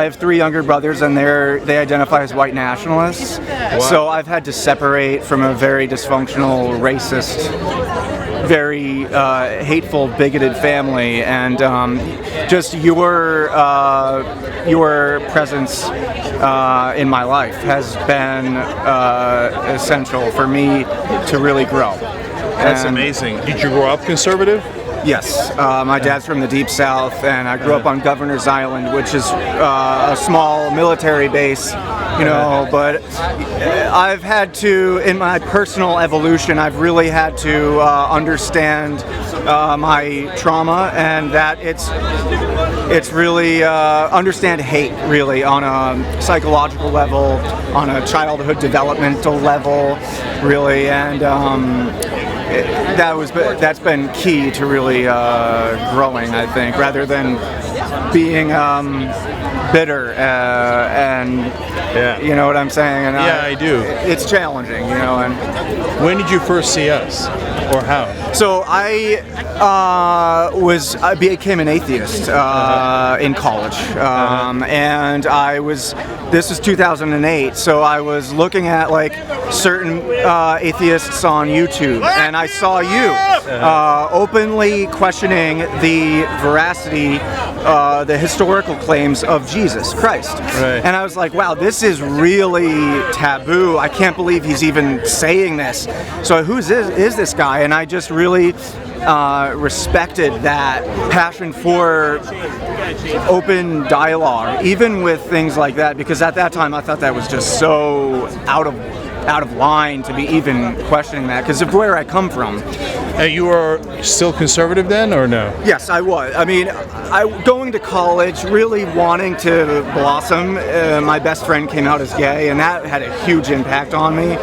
have 3 younger brothers, and they identify as white nationalists. Wow. So I've had to separate from a very dysfunctional, racist, very hateful, bigoted family, and just your presence in my life has been essential for me to really grow. That's amazing. Did you grow up conservative? Yes, my dad's from the Deep South, and I grew up on Governor's Island, which is a small military base, you know, but I've had to, in my personal evolution, I've really had to understand my trauma, and that it's really understand hate, really, on a psychological level, on a childhood developmental level, really, and that's been key to really growing, I think, rather than being bitter and you know what I'm saying. And yeah, I do. It's challenging, you know. And when did you first see us, or how? So I became an atheist in college, and this was 2008. So I was looking at like certain atheists on YouTube, and I saw you openly questioning the veracity, the historical claims of Jesus Christ. Right. And I was like, wow, this is really taboo. I can't believe he's even saying this. So who is this guy? And I just really respected that passion for open dialogue, even with things like that, because at that time I thought that was just so out of line to be even questioning that, because of where I come from. You were still conservative then, or no? Yes, I was. I mean, going to college, really wanting to blossom. My best friend came out as gay, and that had a huge impact on me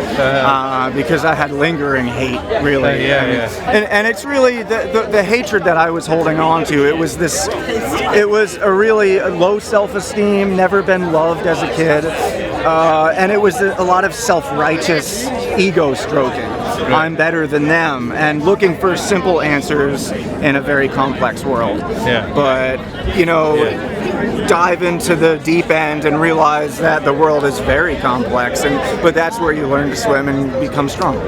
because I had lingering hate, really. And it's really the hatred that I was holding on to. It was a really low self-esteem, never been loved as a kid, and it was a lot of self-righteous ego stroking. I'm better than them, and looking for simple answers in a very complex world. Yeah. But, you know, dive into the deep end and realize that the world is very complex, but that's where you learn to swim and become strong.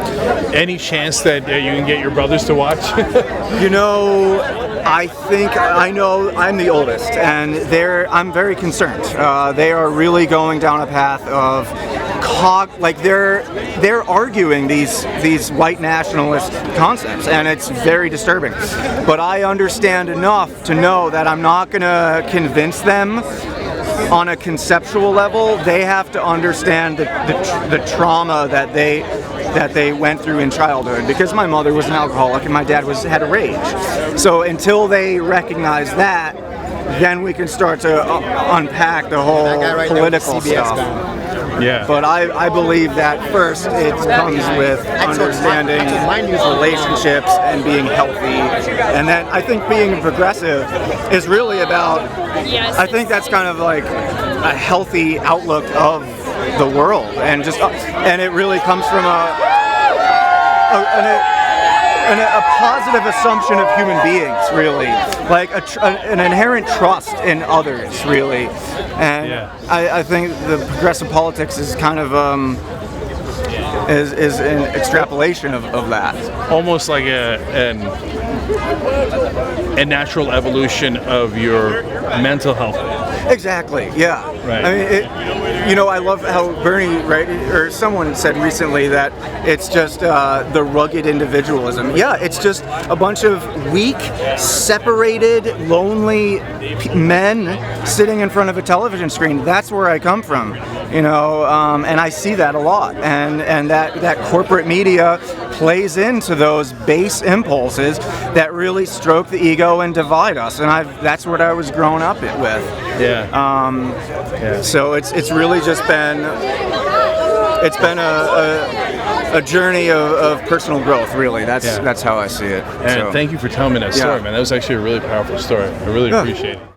Any chance that you can get your brothers to watch? You know, I think I know I'm the oldest, and I'm very concerned. They are really going down a path of they're arguing these white nationalist concepts, and it's very disturbing. But I understand enough to know that I'm not going to convince them on a conceptual level. They have to understand the trauma that they went through in childhood, because my mother was an alcoholic and my dad had a rage. So until they recognize that, then we can start to unpack the whole political stuff. Yeah. But I believe that first it comes with understanding relationships and being healthy. And then I think being progressive is really about, I think that's kind of like a healthy outlook of the world. And and it really comes from a positive assumption of human beings, really, like an inherent trust in others, really, and I think the progressive politics is kind of is an extrapolation of that. Almost like a natural evolution of your mental health. Exactly. Yeah. Right. I mean, you know, I love how Bernie, or someone said recently that it's just the rugged individualism. Yeah, it's just a bunch of weak, separated, lonely men sitting in front of a television screen. That's where I come from, you know, and I see that a lot. And that corporate media plays into those base impulses that really stroke the ego and divide us. And that's what I was growing up with. Yeah. So it's really just been a journey of personal growth, really. That's how I see it. And thank you for telling me that story, man. That was actually a really powerful story. I really appreciate it.